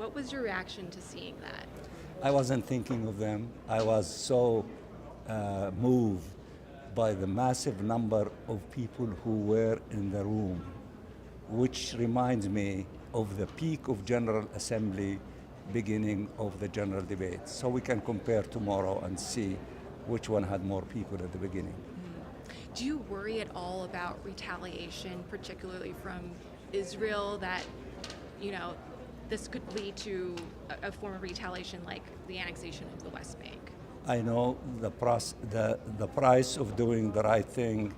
What was your reaction to seeing that? I wasn't thinking of them. I was so moved by the massive number of people who were in the room, which reminds me of the peak of General Assembly, beginning of the general debate. So we can compare tomorrow and see which one had more people at the beginning. Do you worry at all about retaliation, particularly from Israel, that, you know, this could lead to a form of retaliation like the annexation of the West Bank? I know the price of doing the right thing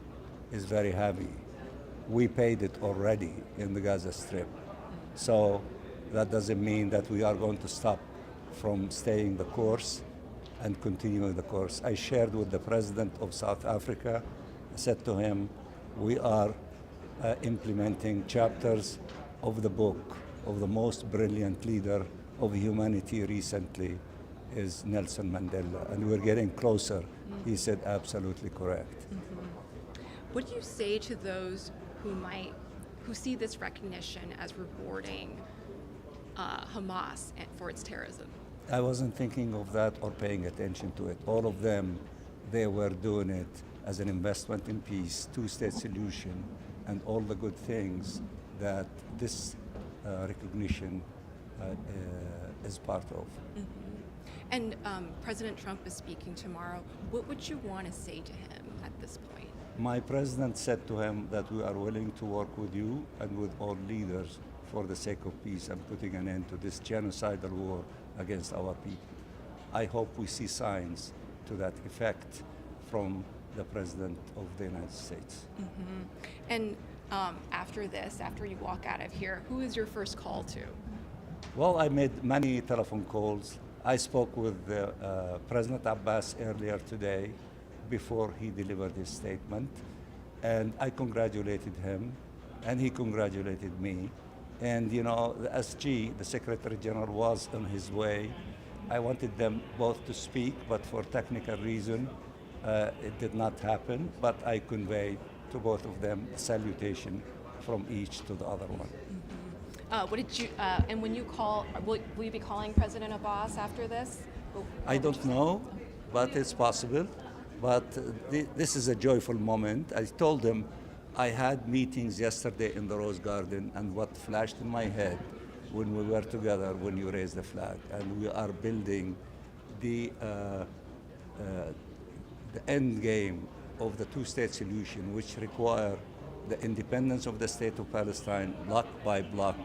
is very heavy. We paid it already in the Gaza Strip. So that doesn't mean that we are going to stop from staying the course and continuing the course. I shared with the president of South Africa, I said to him, we are implementing chapters of the book of the most brilliant leader of humanity recently is Nelson Mandela, and we're getting closer. He said, absolutely correct. What do you say to those who see this recognition as rewarding Hamas for its terrorism? I wasn't thinking of that or paying attention to it. All of them, they were doing it as an investment in peace, two-state solution, and all the good things that this recognition is part of. And President Trump is speaking tomorrow. What would you want to say to him at this point? My president said to him that we are willing to work with you and with all leaders for the sake of peace and putting an end to this genocidal war against our people. I hope we see signs to that effect from the President of the United States. And after this, after you walk out of here, who is your first call to? Well, I made many telephone calls. I spoke with President Abbas earlier today before he delivered his statement, and I congratulated him, and he congratulated me. And you know, the SG, the Secretary General, was on his way. I wanted them both to speak, but for technical reason, it did not happen. But I conveyed to both of them a salutation from each to the other one. What did you? And when you call, will you be calling President Abbas after this? I don't know, but it's possible. But this is a joyful moment. I told them I had meetings yesterday in the Rose Garden, and what flashed in my head when we were together when you raised the flag, and we are building the end game of the two-state solution, which require the independence of the state of Palestine block by block,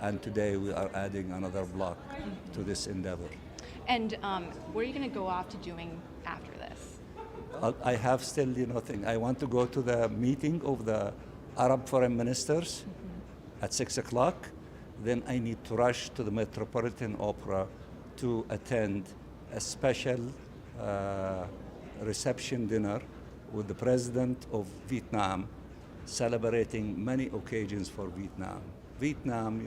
and today we are adding another block to this endeavor. And what are you going to go off to doing after this? I have still, thing. I want to go to the meeting of the Arab foreign ministers at 6 o'clock. Then I need to rush to the Metropolitan Opera to attend a special reception dinner with the president of Vietnam, celebrating many occasions for Vietnam. Vietnam,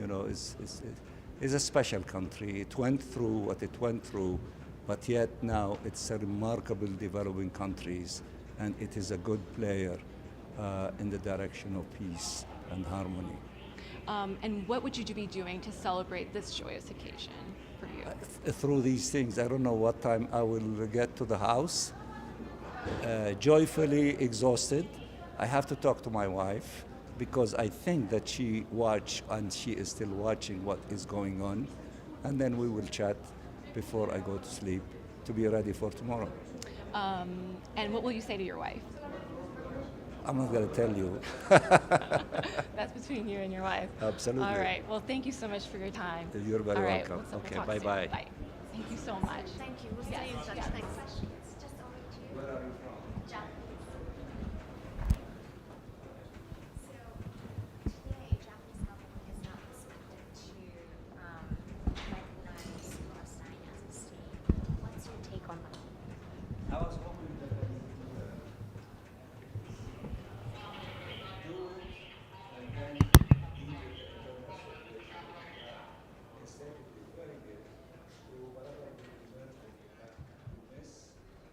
is a special country. It went through what it went through, but yet now it's a remarkable developing country, and it is a good player in the direction of peace and harmony. And what would you be doing to celebrate this joyous occasion for you? Through these things, I don't know what time I will get to the house. Joyfully exhausted. I have to talk to my wife because I think that she watched and she is still watching what is going on. And then we will chat before I go to sleep to be ready for tomorrow. And what will you say to your wife? I'm not going to tell you. That's between you and your wife. Absolutely. All right. Well, thank you so much for your time. You're very All right, welcome. we'll Okay, talk bye-bye. soon. Bye. Thank you so much. Thank you. We'll stay in touch. Yes. Thanks. It's just over to you. Where are you from? Japanese. So today, Japanese government is not expected to recognize Palestine as a state. What's your take on that? I was hoping that they would do and then instead it is very good to whatever we learned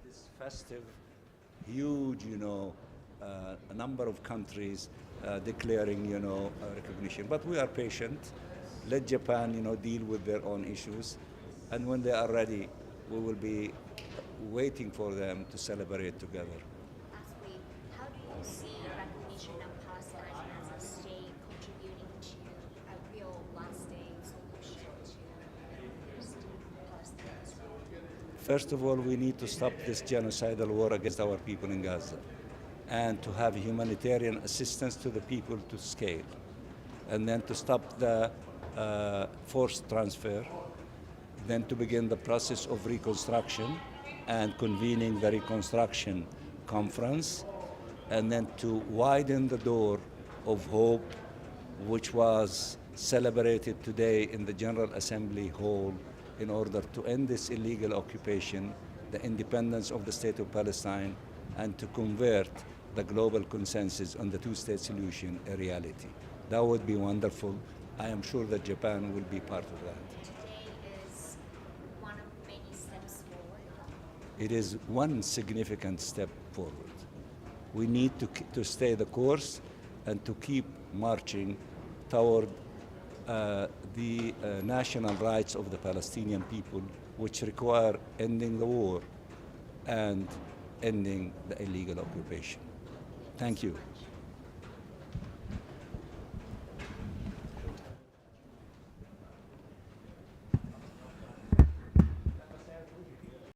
this festive, huge, a number of countries declaring, recognition. But we are patient. let Japan, deal with their own issues, and when they are ready, we will be waiting for them to celebrate together. Lastly, how do you see recognition of Palestine as a state contributing to a real lasting solution to the Middle East, Palestine, Israel? First of all, we need to stop this genocidal war against our people in Gaza and to have humanitarian assistance to the people to scale, and then to stop the forced transfer, then to begin the process of reconstruction and convening the reconstruction conference, and then to widen the door of hope, which was celebrated today in the General Assembly Hall, in order to end this illegal occupation, the independence of the State of Palestine, and to convert the global consensus on the two-state solution a reality. That would be wonderful. I am sure that Japan will be part of that. Today is one of many steps forward. It is one significant step forward. We need to stay the course and to keep marching toward the national rights of the Palestinian people, which require ending the war and ending the illegal occupation. Thank you.